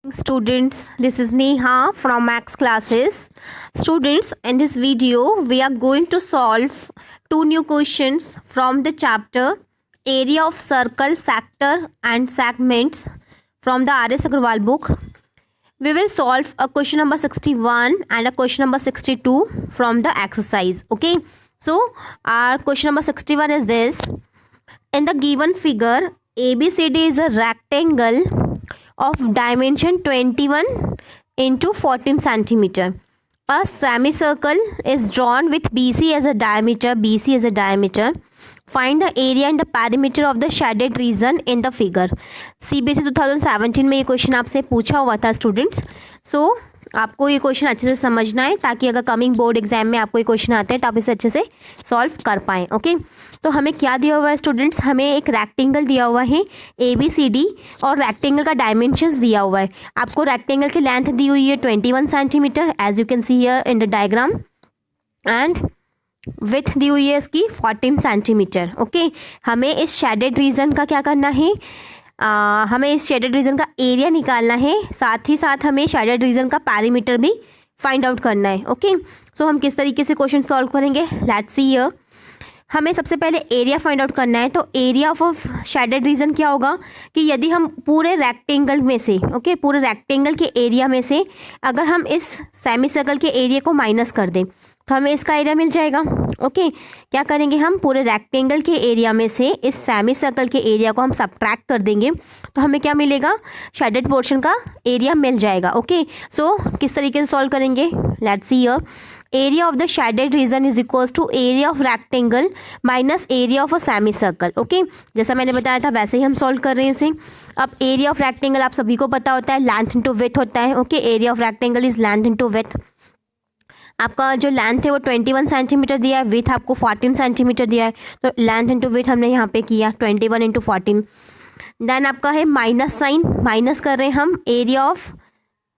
Students, this is Neha from Max classes. Students, in this video we are going to solve two new questions from the chapter area of circle, sector and segments from the R.S. Agarwal book. We will solve a question number 61 and a question number 62 from the exercise. Okay, so our question number 61 is this. In the given figure, ABCD is a rectangle of dimension 21 into 14 centimeter. A semicircle is drawn with BC as a diameter. Find the area and the perimeter of the shaded region in the figure. CBSE 2017 में ये question आपसे पूछा हुआ था students. सो आपको ये question अच्छे से समझना है ताकि अगर कमिंग बोर्ड एग्जाम में आपको ये क्वेश्चन आते हैं तो आप इसे अच्छे से सॉल्व कर पाएँ. ओके, तो हमें क्या दिया हुआ है स्टूडेंट्स, हमें एक रेक्टेंगल दिया हुआ है ABCD और रेक्टेंगल का डायमेंशंस दिया हुआ है. आपको रेक्टेंगल की लेंथ दी हुई है 21 centimetre as you can see here in the diagram and with दी हुई है इसकी 14 सेंटीमीटर. ओके, हमें इस शेडेड रीजन का क्या करना है, हमें इस शेडेड रीजन का एरिया निकालना है, साथ ही साथ हमें शेडेड रीजन का पैरीमीटर भी फाइंड आउट करना है. ओके, सो हम किस तरीके से क्वेश्चन सॉल्व करेंगे, लेट्स सी हियर. हमें सबसे पहले एरिया फाइंड आउट करना है. तो एरिया ऑफ शेडेड रीजन क्या होगा कि यदि हम पूरे रेक्टेंगल में से पूरे रेक्टेंगल के एरिया में से अगर हम इस सेमी सर्कल के एरिया को माइनस कर दें तो हमें इसका एरिया मिल जाएगा. ओके, क्या करेंगे, हम पूरे रेक्टेंगल के एरिया में से इस सेमी सर्कल के एरिया को हम सब्ट्रैक्ट कर देंगे तो हमें क्या मिलेगा, शेडेड पोर्शन का एरिया मिल जाएगा. ओके, सो किस तरीके से सॉल्व करेंगे, let's see here. Area of the shaded region is equals to area of rectangle minus area of a semi circle. Okay, जैसा मैंने बताया था वैसे ही हम सॉल्व कर रहे हैं इसे. अब एरिया ऑफ रेक्टेंगल आप सभी को पता होता है, लेंथ इनटू विड्थ होता है. Okay, area of rectangle is length into width. आपका जो लेंथ है वो 21 सेंटीमीटर दिया है, विथ आपको 14 सेंटीमीटर दिया है, तो लेंथ इंटू विथ हमने यहाँ पे किया 21 इंटू 14. देन आपका है माइनस साइन, माइनस कर रहे हैं हम area of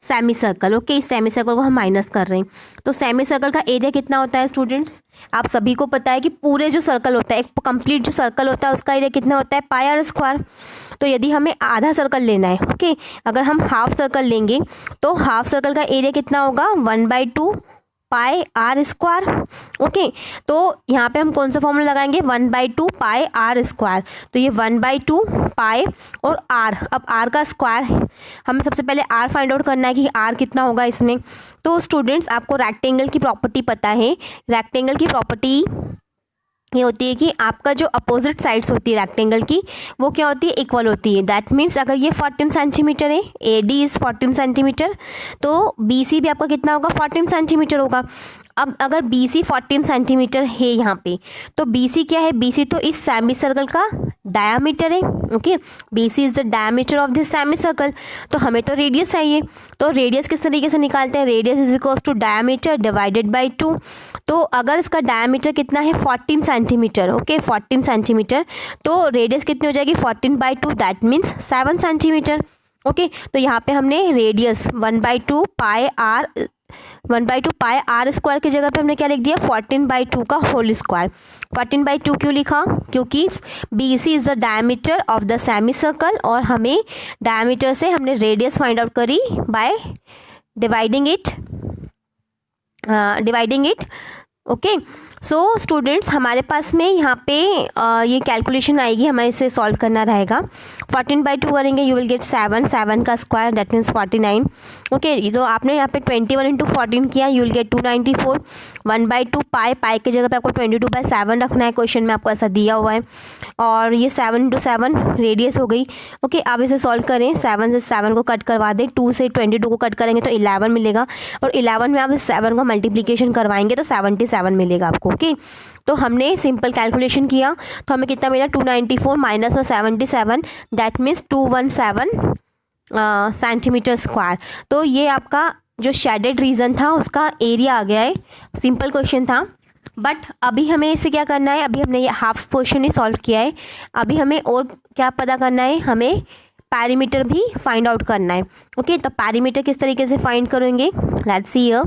semi circle. Okay, इस सेमी सर्कल को हम माइनस कर रहे हैं. तो सेमी सर्कल का एरिया कितना होता है स्टूडेंट्स, आप सभी को पता है कि पूरे जो सर्कल होता है, एक कंप्लीट जो सर्कल होता है उसका एरिया कितना होता है, पाई आर स्क्वायर. तो यदि हमें आधा सर्कल लेना है, ओके, अगर हम हाफ सर्कल लेंगे तो हाफ सर्कल का एरिया कितना होगा, 1/2 पाई आर स्क्वायर. ओके, तो यहाँ पे हम कौन सा फॉर्मूला लगाएंगे, 1/2 पाई आर स्क्वायर. तो ये 1/2 पाई और आर, अब आर का स्क्वायर है, हमें सबसे पहले आर फाइंड आउट करना है कि आर कितना होगा इसमें. तो स्टूडेंट्स आपको रेक्टेंगल की प्रॉपर्टी पता है, रेक्टेंगल की प्रॉपर्टी ये होती है कि आपका जो अपोजिट साइड्स होती है रेक्टेंगल की वो क्या होती है, इक्वल होती है. दैट मीन्स अगर ये 14 सेंटीमीटर है, AD इज़ 14 सेंटीमीटर, तो BC भी आपका कितना होगा, 14 सेंटीमीटर होगा. अब अगर BC 14 सेंटीमीटर है यहाँ पे, तो BC क्या है, BC तो इस सेमी सर्कल का डायामीटर है. Okay, BC is the diameter of this semi circle. तो हमें तो रेडियस चाहिए, तो रेडियस किस तरीके से निकालते हैं, radius is equal to diameter divided by 2. तो अगर इसका डायामीटर कितना है, 14 सेंटीमीटर. ओके, 14 सेंटीमीटर, तो रेडियस कितनी हो जाएगी, 14/2, दैट मीन्स 7 सेंटीमीटर. ओके, तो यहाँ पे हमने रेडियस 1/2 पाई आर स्क्वायर की जगह पे हमने क्या लिख दिया, 14/2 का होल स्क्वायर. 14/2 क्यों लिखा, क्योंकि BC is the diameter of the semi circle और हमें डायमीटर से हमने रेडियस फाइंड आउट करी by dividing it. Okay, so students हमारे पास में यहाँ पे ये कैलकुलेशन आएगी, हमें इसे सॉल्व करना रहेगा. 14/2 करेंगे, यू विल गेट 7 का स्क्वायर दैट मीन्स 49. ओके, तो आपने यहाँ पे 21 इंटू 14 किया, यू विल गेट 294. 1/2 पाई के जगह पे आपको 22/7 रखना है, क्वेश्चन में आपको ऐसा दिया हुआ है. और ये 7 इंटू 7 रेडियस हो गई. ओके, आप इसे सॉल्व करें, 7 से 7 को कट करवा दें, 2 से 22 को कट करेंगे तो 11 मिलेगा, और 11 में आप इस 7 को मल्टीप्लीकेशन करवाएंगे तो 77 मिलेगा आपको. ओके, तो हमने सिंपल कैलकुलेशन किया तो हमें कितना मिला, 294 माइनस में 77, दैट मीन्स 217 सेंटीमीटर स्क्वायर. तो ये आपका जो शेडेड रीजन था उसका एरिया आ गया है. सिंपल क्वेश्चन था, बट अभी हमें इसे क्या करना है, अभी हमने ये हाफ पोर्शन ही सॉल्व किया है, अभी हमें और क्या पता करना है, हमें पैरीमीटर भी फाइंड आउट करना है. ओके, तो पैरीमीटर किस तरीके से फाइंड करेंगे, लेट्स सी हियर.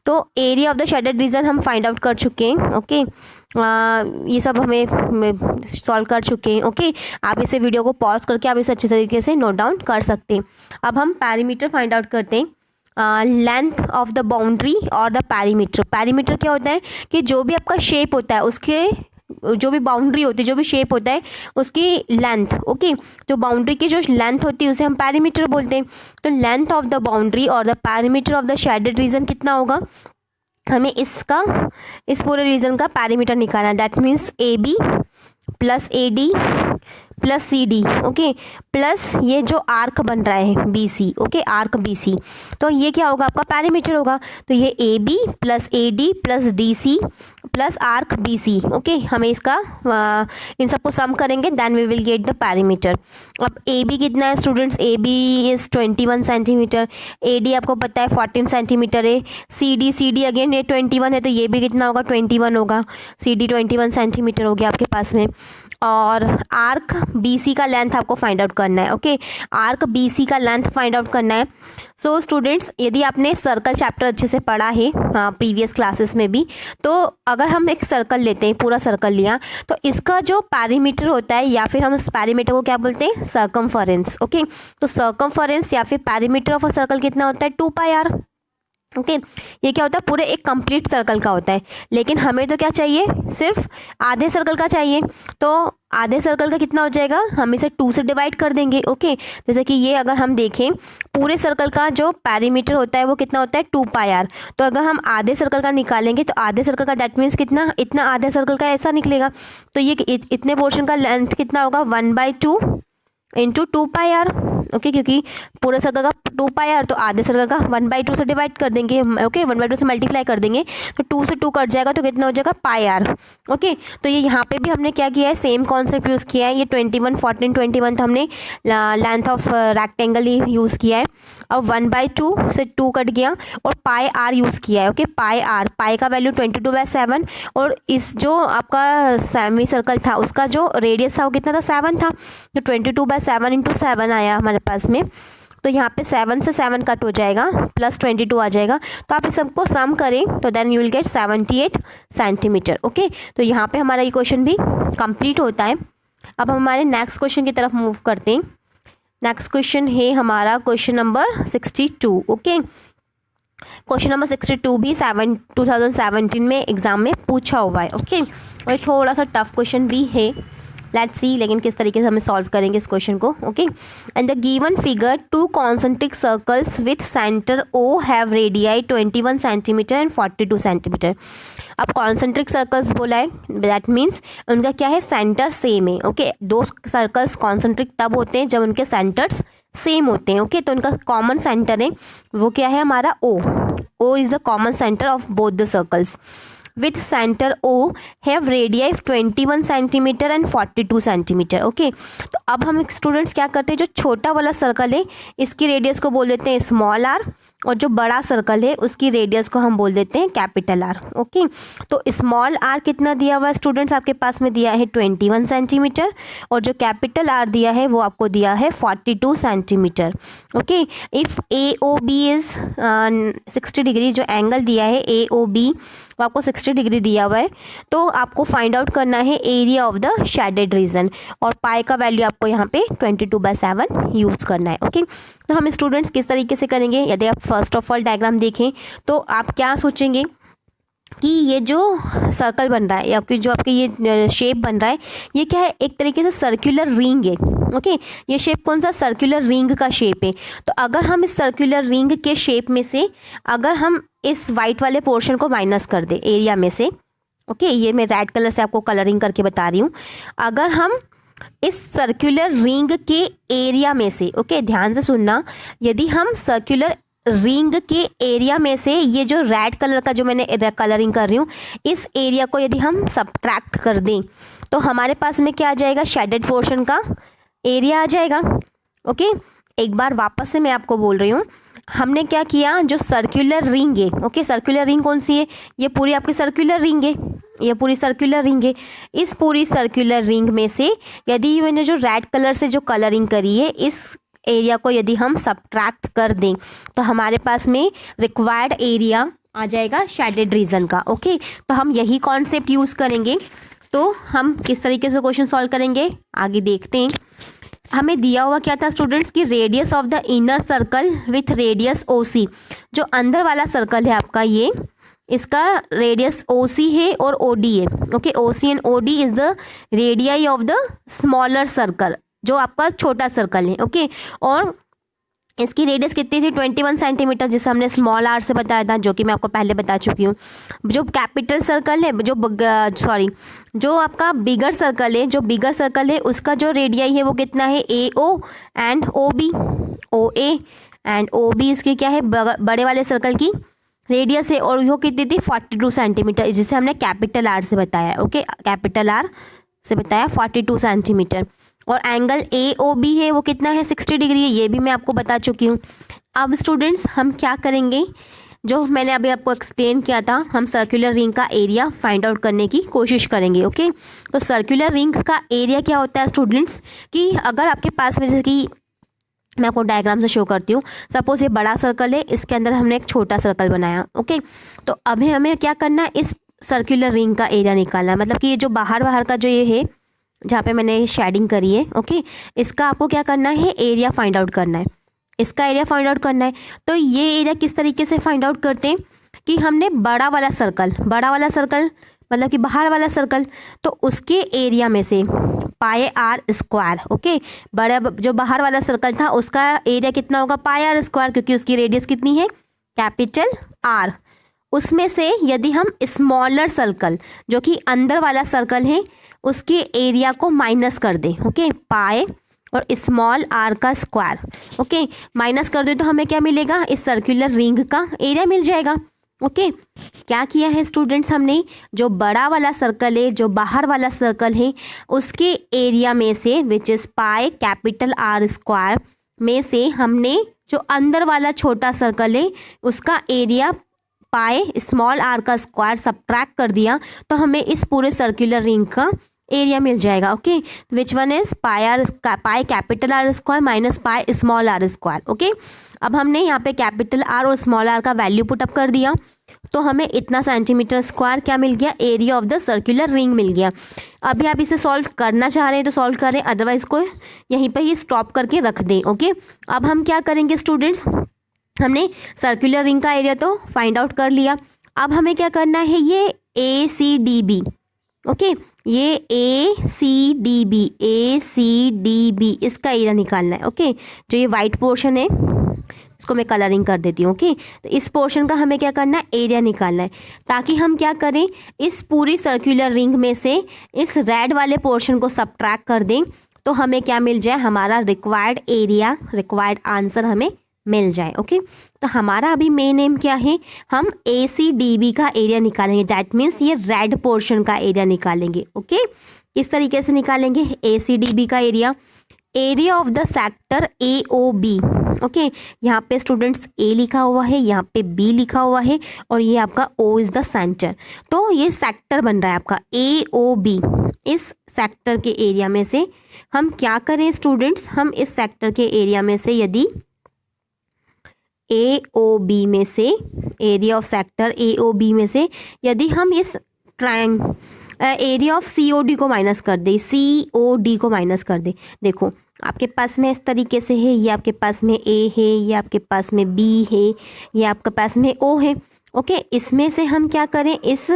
तो area of the shaded reason हम फाइंड आउट कर चुके हैं. ओके, ये सब हमें सॉल्व कर चुके हैं। ओके, आप इसे वीडियो को पॉज करके आप इसे अच्छे तरीके से नोट डाउन कर सकते हैं। अब हम पैरीमीटर फाइंड आउट करते हैं। लेंथ ऑफ द बाउंड्री और द पैरीमीटर। पैरीमीटर क्या होता है कि जो भी आपका शेप होता है उसके जो भी बाउंड्री होती है, जो भी शेप होता है उसकी लेंथ। ओके, जो बाउंड्री की जो लेंथ होती है उसे हम पैरीमीटर बोलते हैं। तो लेंथ ऑफ द बाउंड्री और the perimeter of the shaded reason कितना होगा, हमें इस पूरे रीजन का पैरीमीटर निकालना है। That means AB plus AD plus CD। Okay, plus ये जो आर्क बन रहा है BC। ओके, आर्क BC, तो ये क्या होगा, आपका पैरीमीटर होगा। तो ये AB plus AD plus DC plus arc BC। Okay, हमें इसका इन सबको सम करेंगे, then we will get the perimeter. अब AB कितना है students, AB is 21 centimetre. AD आपको पता है 14 सेंटीमीटर है। CD अगेन ये 21 है, तो ये भी कितना होगा, 21 होगा। CD 21 सेंटीमीटर हो गया आपके पास में। और आर्क BC का लेंथ आपको फाइंड आउट करना है। ओके, आर्क BC का लेंथ फाइंड आउट करना है। सो स्टूडेंट्स, यदि आपने सर्कल चैप्टर अच्छे से पढ़ा है प्रीवियस क्लासेस में भी, तो अगर हम एक सर्कल लेते हैं, पूरा सर्कल लिया, तो इसका जो पैरीमीटर होता है, या फिर हम इस पैरीमीटर को क्या बोलते हैं, सर्कमफरेंस। ओके, तो सर्कमफरेंस या फिर पैरीमीटर ऑफ अ सर्कल कितना होता है, 2πr। ओके, ये क्या होता है, पूरे एक कंप्लीट सर्कल का होता है। लेकिन हमें तो क्या चाहिए, सिर्फ आधे सर्कल का चाहिए। तो आधे सर्कल का कितना हो जाएगा, हम इसे 2 से डिवाइड कर देंगे। ओके, जैसे कि ये अगर हम देखें, पूरे सर्कल का जो पैरीमीटर होता है वो कितना होता है, 2πr। तो अगर हम आधे सर्कल का निकालेंगे तो आधे सर्कल का दैट मीन्स कितना, इतना आधे सर्कल का ऐसा निकलेगा। तो ये इतने पोर्शन का लेंथ कितना होगा, 1/2 इंटू 2πr। ओके, क्योंकि पूरे सर्कल का 2πr, तो आधे सर्कल का 1/2 से डिवाइड कर देंगे। ओके, 1/2 से मल्टीप्लाई कर देंगे, तो 2 से 2 कट जाएगा, तो कितना हो जाएगा, πr। ओके, तो ये यहाँ पे भी हमने क्या किया है, सेम कॉन्सेप्ट यूज़ किया है। ये 21 14 21 तो हमने लेंथ ऑफ रेक्टेंगल यूज़ किया है। अब 1/2 से 2 कट गया और πr यूज़ किया है। ओके, πr, पाई का वैल्यू 22/7, और इस जो आपका सेमी सर्कल था उसका जो रेडियस था वो कितना था, 7 था। तो 22/7 इंटू 7 आया हमारे पास में। तो यहाँ पे 7 से 7 कट हो जाएगा, प्लस 22 आ जाएगा। तो आप इस सबको सम करें तो then you will get 78 centimetre. Okay, तो यहाँ पे हमारा ये क्वेश्चन भी कंप्लीट होता है। अब हम हमारे नेक्स्ट क्वेश्चन की तरफ मूव करते हैं। नेक्स्ट क्वेश्चन है हमारा question number 62। Okay, question number 62 भी 2017 में एग्जाम में पूछा हुआ है। ओके, और थोड़ा सा टफ क्वेश्चन भी है, लेट्स सी लेकिन किस तरीके से हमें सॉल्व करेंगे इस क्वेश्चन को। Okay, and the given figure 2 concentric circles with centre O have radii 21 centimetre and 42 centimetre. अब कॉन्सेंट्रिक सर्कल्स बोला है, दैट मीन्स उनका क्या है, सेंटर सेम है। ओके, 2 सर्कल्स कॉन्सेंट्रिक तब होते हैं जब उनके सेंटर्स सेम होते हैं। ओके, तो उनका कॉमन सेंटर है वो क्या है, हमारा O is the common centre of both the circles. with center O have radii 21 centimetre and 42 centimetre. Okay, तो अब हम स्टूडेंट्स क्या करते हैं, जो छोटा वाला सर्कल है इसकी रेडियस को बोल देते हैं स्मॉल r, और जो बड़ा सर्कल है उसकी रेडियस को हम बोल देते हैं कैपिटल R। ओके, तो स्मॉल r कितना दिया हुआ है स्टूडेंट्स, आपके पास में दिया है 21 सेंटीमीटर, और जो कैपिटल R दिया है वो आपको दिया है 42 centimetre. Okay, if AOB is 60 degree, जो एंगल दिया है AOB वो आपको 60 डिग्री दिया हुआ है, तो आपको फाइंड आउट करना है area of the shaded reason, और पाई का वैल्यू आपको यहाँ पे 22/7 यूज़ करना है। ओके, तो हम स्टूडेंट्स किस तरीके से करेंगे, यदि आप फर्स्ट ऑफ ऑल डायग्राम देखें तो आप क्या सोचेंगे कि ये जो सर्कल बन रहा है या फिर जो आपके ये शेप बन रहा है ये क्या है, एक तरीके से सर्कुलर रिंग है। ओके, ये शेप कौन सा, सर्कुलर रिंग का शेप है। तो अगर हम इस सर्कुलर रिंग के शेप में से अगर हम इस वाइट वाले पोर्शन को माइनस कर दें एरिया में से, ओके, ये मैं रेड कलर से आपको कलरिंग करके बता रही हूँ, अगर हम इस सर्कुलर रिंग के एरिया में से, ओके ध्यान से सुनना, यदि हम सर्कुलर रिंग के एरिया में से ये जो रेड कलर का जो मैंने कलरिंग कर रही हूँ इस एरिया को यदि हम सब्ट्रैक्ट कर दें तो हमारे पास में क्या आ जाएगा, शेडेड पोर्शन का एरिया आ जाएगा। ओके, एक बार वापस से मैं आपको बोल रही हूँ, हमने क्या किया, जो सर्कुलर रिंग है, ओके सर्कुलर रिंग कौन सी है, ये पूरी आपकी सर्कुलर रिंग है, ये पूरी सर्कुलर रिंग है। इस पूरी सर्कुलर रिंग में से यदि मैंने जो रेड कलर से जो कलरिंग करी है इस एरिया को यदि हम सब्ट्रैक्ट कर दें तो हमारे पास में रिक्वायर्ड एरिया आ जाएगा शेडेड रीजन का। ओके, तो हम यही कॉन्सेप्ट यूज़ करेंगे। तो हम किस तरीके से क्वेश्चन सॉल्व करेंगे आगे देखते हैं। हमें दिया हुआ क्या था स्टूडेंट्स कि radius of the inner circle with radius OC, जो अंदर वाला सर्कल है आपका ये, इसका रेडियस OC है और OD है। Okay, OC and OD is the radii of the smaller circle, जो आपका छोटा सर्कल है। ओके, और इसकी रेडियस कितनी थी 21 सेंटीमीटर, जिसे हमने स्मॉल आर से बताया था, जो कि मैं आपको पहले बता चुकी हूँ। जो कैपिटल सर्कल है, जो आपका बिगर सर्कल है उसका जो रेडियाई है वो कितना है AO and OB, OA and OB इसकी क्या है बड़े वाले सर्कल की रेडियस है, और वो कितनी थी 42 सेंटीमीटर, जिसे हमने कैपिटल आर से बताया। ओके, कैपिटल आर से बताया 42 सेंटीमीटर। और एंगल AOB है वो कितना है 60 डिग्री है, ये भी मैं आपको बता चुकी हूँ। अब स्टूडेंट्स हम क्या करेंगे, जो मैंने अभी आपको एक्सप्लेन किया था, हम सर्कुलर रिंग का एरिया फाइंड आउट करने की कोशिश करेंगे। ओके, तो सर्कुलर रिंग का एरिया क्या होता है स्टूडेंट्स, कि अगर आपके पास में, जैसे कि मैं आपको डायग्राम से शो करती हूँ, सपोज ये बड़ा सर्कल है, इसके अंदर हमने एक छोटा सर्कल बनाया। ओके, तो अभी हमें क्या करना है, इस सर्कुलर रिंग का एरिया निकालना है। मतलब कि ये जो बाहर का जो ये है, जहाँ पे मैंने शेडिंग करी है, ओके, इसका आपको क्या करना है, एरिया फाइंड आउट करना है, इसका एरिया फाइंड आउट करना है। तो ये एरिया किस तरीके से फाइंड आउट करते हैं कि हमने बड़ा वाला सर्कल मतलब कि बाहर वाला सर्कल, तो उसके एरिया में से पाई आर स्क्वायर। ओके, बड़ा जो बाहर वाला सर्कल था उसका एरिया कितना होगा पाई आर स्क्वायर, क्योंकि उसकी रेडियस कितनी है कैपिटल आर। उसमें से यदि हम स्मॉलर सर्कल, जो कि अंदर वाला सर्कल है, उसके एरिया को माइनस कर दें। ओके, पाई और स्मॉल आर का स्क्वायर, ओके, माइनस कर दे तो हमें क्या मिलेगा, इस सर्कुलर रिंग का एरिया मिल जाएगा। ओके, क्या किया है स्टूडेंट्स, हमने जो बड़ा वाला सर्कल है, जो बाहर वाला सर्कल है, उसके एरिया में से which is pi capital r square में से हमने जो अंदर वाला छोटा सर्कल है उसका एरिया पाई स्मॉल आर का स्क्वायर सब्ट्रैक्ट कर दिया, तो हमें इस पूरे सर्कुलर रिंग का एरिया मिल जाएगा। Okay, which one is pi capital r square minus pi small r square. Okay, अब हमने यहाँ पे कैपिटल आर और स्मॉल आर का वैल्यू पुटअप कर दिया, तो हमें इतना सेंटीमीटर स्क्वायर क्या मिल गया, area of the circular ring मिल गया। अभी आप इसे सॉल्व करना चाह रहे हैं तो सॉल्व करें, अदरवाइज को यहीं पर ही स्टॉप करके रख दें। ओके, अब हम क्या करेंगे स्टूडेंट्स, हमने सर्कुलर रिंग का एरिया तो फाइंड आउट कर लिया। अब हमें क्या करना है, ये ACDB, ओके, ये ACDB इसका एरिया निकालना है। ओके, जो ये वाइट पोर्शन है इसको मैं कलरिंग कर देती हूँ। ओके, तो इस पोर्शन का हमें क्या करना है, एरिया निकालना है, ताकि हम क्या करें, इस पूरी सर्कुलर रिंग में से इस रेड वाले पोर्शन को सब्ट्रैक्ट कर दें, तो हमें क्या मिल जाए, हमारा रिक्वायर्ड एरिया, रिक्वायर्ड आंसर हमें मिल जाए। ओके, तो हमारा अभी मेन एम क्या है, हम ACDB का एरिया निकालेंगे, दैट मीन्स ये रेड पोर्शन का एरिया निकालेंगे। ओके, इस तरीके से निकालेंगे ACDB का area of the sector AOB। Okay, यहाँ पे स्टूडेंट्स A लिखा हुआ है, यहाँ पे B लिखा हुआ है, और ये आपका O इज द सेंटर, तो ये सेक्टर बन रहा है आपका AOB। इस सेक्टर के एरिया में से हम क्या करें स्टूडेंट्स, हम इस सेक्टर के एरिया में से यदि AOB में से, एरिया ऑफ सेक्टर AOB में से यदि हम इस एरिया ऑफ COD को माइनस कर दे, COD को माइनस कर दे, देखो आपके पास में इस तरीके से है, ये आपके पास में A है, ये आपके पास में B है, ये आपके पास में O है। ओके, इसमें से हम क्या करें, इस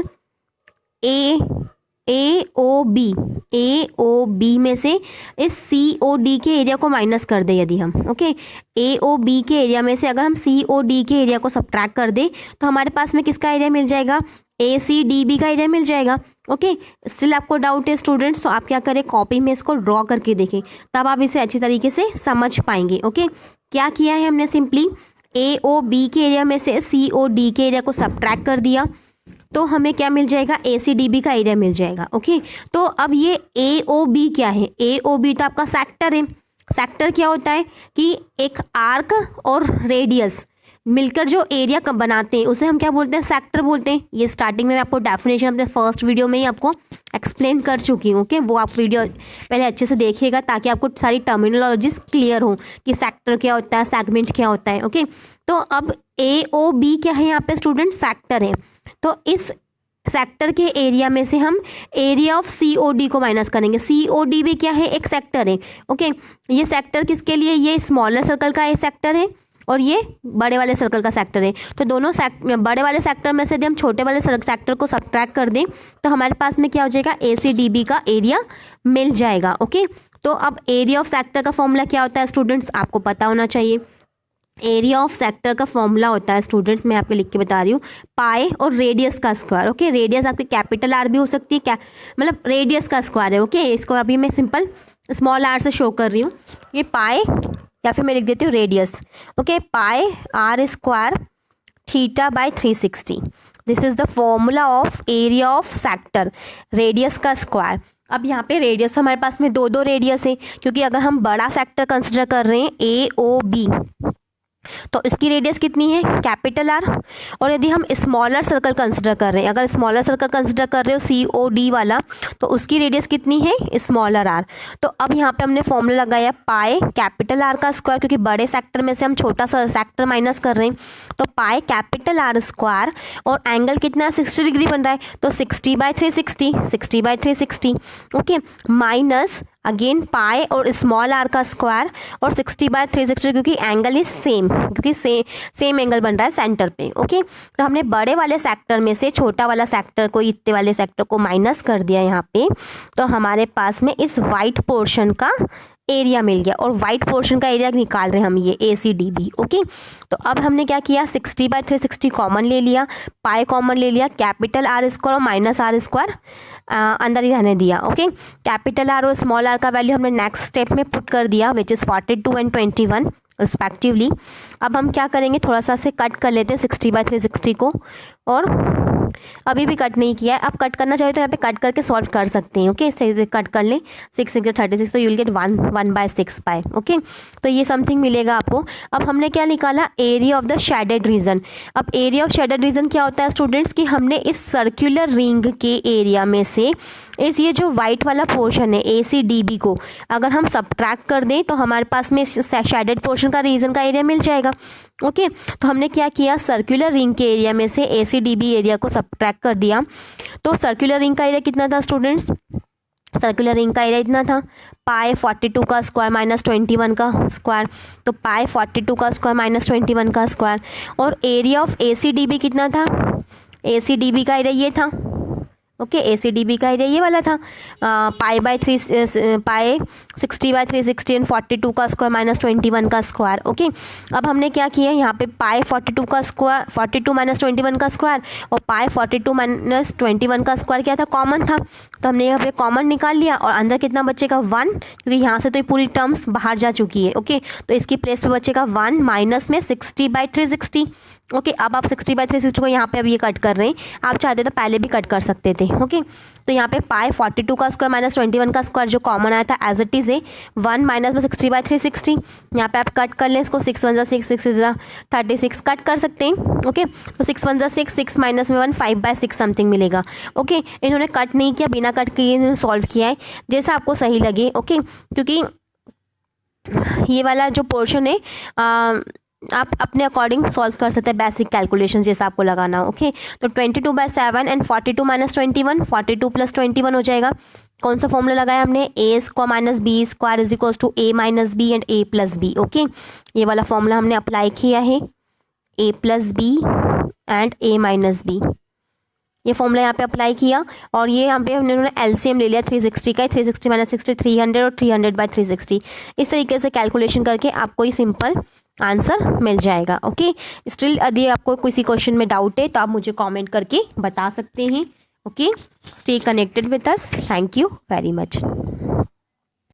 AOB में से इस COD के एरिया को माइनस कर दे यदि हम। ओके, AOB के एरिया में से अगर हम COD के एरिया को सब्ट्रैक्ट कर दे, तो हमारे पास में किसका एरिया मिल जाएगा, ACDB का एरिया मिल जाएगा। ओके, स्टिल आपको डाउट है स्टूडेंट्स, तो आप क्या करें, कॉपी में इसको ड्रॉ करके देखें, तब आप इसे अच्छी तरीके से समझ पाएंगे। ओके, क्या किया है हमने, सिंपली AOB के एरिया में से COD के एरिया को सब्ट्रैक्ट कर दिया, तो हमें क्या मिल जाएगा, ACDB का एरिया मिल जाएगा। ओके, तो अब ये AOB क्या है, AOB तो आपका सेक्टर है। सेक्टर क्या होता है कि एक आर्क और रेडियस मिलकर जो एरिया बनाते हैं उसे हम क्या बोलते हैं, सेक्टर बोलते हैं। ये स्टार्टिंग में आपको डेफिनेशन अपने फर्स्ट वीडियो में ही आपको एक्सप्लेन कर चुकी हूँ। ओके, वो आप वीडियो पहले अच्छे से देखिएगा ताकि आपको सारी टर्मिनोलॉजीज क्लियर हो कि सेक्टर क्या होता है, सेगमेंट क्या होता है। ओके, तो अब AOB क्या है यहाँ पे स्टूडेंट, सेक्टर है। तो इस सेक्टर के एरिया में से हम एरिया ऑफ COD को माइनस करेंगे। COD भी क्या है, एक सेक्टर है। ओके, ये सेक्टर किसके लिए, ये स्मॉलर सर्कल का एक सेक्टर है और ये बड़े वाले सर्कल का सेक्टर है। तो दोनों बड़े वाले सेक्टर में से यदि हम छोटे वाले सेक्टर को सब्ट्रैक्ट कर दें तो हमारे पास में क्या हो जाएगा, ACDB का एरिया मिल जाएगा। ओके, तो अब एरिया ऑफ सेक्टर का फॉर्मूला क्या होता है स्टूडेंट्स, आपको पता होना चाहिए। एरिया ऑफ सेक्टर का फॉर्मूला होता है स्टूडेंट्स, मैं आपको लिख के बता रही हूँ, पाई और रेडियस का स्क्वायर। ओके, रेडियस आपकी कैपिटल R भी हो सकती है, क्या मतलब रेडियस का स्क्वायर है। ओके, इसको अभी मैं सिंपल स्मॉल r से शो कर रही हूँ। ये पाई या फिर मैं लिख देती हूँ radius. Okay, pi R square theta by 360, this is the formula of area of sector, radius का स्क्वायर। अब यहाँ पे रेडियस तो हमारे पास में दो रेडियस है, क्योंकि अगर हम बड़ा सेक्टर कंसिडर कर रहे हैं AOB तो इसकी रेडियस कितनी है, कैपिटल R। और यदि हम स्मॉलर सर्कल कंसिडर कर रहे हैं, अगर स्मॉलर सर्कल कंसिडर कर रहे हो COD वाला, तो उसकी रेडियस कितनी है, स्मॉलर R। तो अब यहाँ पे हमने फॉर्मूला लगाया पाई कैपिटल R का स्क्वायर, क्योंकि बड़े सेक्टर में से हम छोटा सा सेक्टर माइनस कर रहे हैं, तो पाई कैपिटल R स्क्वायर और एंगल कितना 60 डिग्री बन रहा है, तो 60/360 ओके, माइनस अगेन पाई और स्मॉल r का स्क्वायर और 60/360, क्योंकि एंगल इज सेम, क्योंकि सेम एंगल बन रहा है सेंटर पे। ओके, तो हमने बड़े वाले सेक्टर में से छोटा वाला सेक्टर को, इतने वाले सेक्टर को माइनस कर दिया यहाँ पे, तो हमारे पास में इस वाइट पोर्शन का एरिया मिल गया। और वाइट पोर्शन का एरिया निकाल रहे हैं हम, ये ACDB। ओके, तो अब हमने क्या किया, 60/360 कॉमन ले लिया, पाई कॉमन ले लिया, कैपिटल R स्क्वायर और माइनस R स्क्वायर अंदर ही रहने दिया। ओके, कैपिटल R और स्मॉल r का वैल्यू हमने नेक्स्ट स्टेप में पुट कर दिया, विच इज़ 42 एंड 21 रिस्पेक्टिवली। अब हम क्या करेंगे, थोड़ा सा से कट कर लेते हैं 60/360 को, और अभी भी कट नहीं किया है। अब कट करना चाहिए तो यहाँ पे कट करके सॉल्व कर सकते हैं। ओके, सही से कट कर लें, 6 6 36, तो you will gate 1/6 pi. Okay, तो ये समथिंग मिलेगा आपको। अब हमने क्या निकाला, area of the shaded reason. अब एरिया ऑफ शेडेड रीजन क्या होता है स्टूडेंट्स, कि हमने इस सर्कुलर रिंग के एरिया में से इस ये जो वाइट वाला पोर्शन है ACDB को अगर हम सब्ट्रैक्ट कर दें तो हमारे पास में शेडेड पोर्शन का रीजन का एरिया मिल जाएगा। ओके, तो हमने क्या किया, सर्कुलर रिंग के एरिया में से ACDB एरिया को सब्ट्रैक्ट कर दिया। तो सर्कुलर रिंग का एरिया कितना था स्टूडेंट्स, सर्कुलर रिंग का एरिया इतना था, पाई 42 का स्क्वायर माइनस 21 का स्क्वायर, तो पाई 42 का स्क्वायर माइनस 21 का स्क्वायर। और एरिया ऑफ ACDB कितना था, ACDB का एरिया ये था। ओके, ACDB का एरिया ये वाला था, पाई 60/360 एंड 42 का स्क्वायर माइनस 21 का स्क्वायर। ओके, अब हमने क्या किया, यहाँ पे पाई 42 का स्क्वायर, 42 माइनस 21 का स्क्वायर, और पाई 42 माइनस 21 का स्क्वायर क्या था, कॉमन था, तो हमने यहाँ पे कॉमन निकाल लिया। और अंदर कितना बचेगा, 1, क्योंकि यहाँ से तो ये पूरी टर्म्स बाहर जा चुकी है। ओके, तो इसकी प्लेस पे बचेगा 1 माइनस में 60/360। ओके, अब आप 60/360 को यहाँ पे अब ये कट कर रहे हैं, आप चाहते तो पहले भी कट कर सकते थे। ओके, तो यहाँ पे पाई 42 का स्क्वायर माइनस 21 का स्क्वायर जो कॉमन आया था एज इट इज़ है, 1 माइनस में 60/360। यहाँ पे आप कट कर लें इसको, 6 1 6 6 36 कट कर सकते हैं। ओके, तो 6 1 6 6 माइनस में 1 5/6 समथिंग मिलेगा। ओके, इन्होंने कट नहीं किया, बिना कट किए इन्होंने सॉल्व किया है, जैसा आपको सही लगे। ओके, क्योंकि ये वाला जो पोर्शन है आप अपने अकॉर्डिंग सॉल्व कर सकते हैं, बेसिक कैलकुलेशन जैसा आपको लगाना हो। ओके, तो 22/7 एंड 42 माइनस 21, 42 प्लस 21 हो जाएगा। कौन सा फॉर्मूला लगाया हमने, A square minus B square is equals to A minus B and A plus B। Okay, ये वाला फॉर्मूला हमने अप्लाई किया है, A plus B and A minus B, ये फॉर्मूला यहाँ पे अप्लाई किया। और ये यहाँ पे उन्होंने LCM ले लिया 360 का, 360 माइनस 60 300 और 300/360। इस तरीके से कैलकुलेशन करके आपको ये सिंपल आंसर मिल जाएगा। ओके, स्टिल यदि आपको किसी क्वेश्चन में डाउट है तो आप मुझे कमेंट करके बता सकते हैं। Okay, stay connected with us, thank you very much.